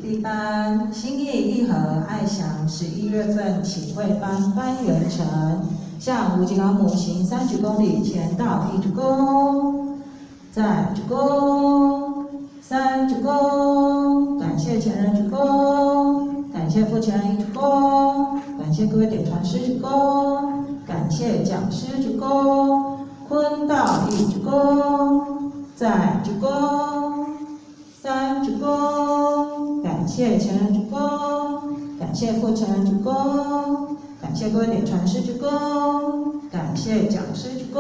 第班，心意一和爱祥11月份请会班班员成，向无极老母行3鞠躬礼前到1鞠躬，再鞠躬，3鞠躬，感谢前人鞠躬，感谢父前人1鞠躬，感谢各位点传师鞠躬，感谢讲师鞠躬，坤道1鞠躬，再鞠躬，3鞠躬，感谢前人鞠躬，感谢父前人鞠躬，感谢各位点传师鞠躬，感谢讲师鞠躬，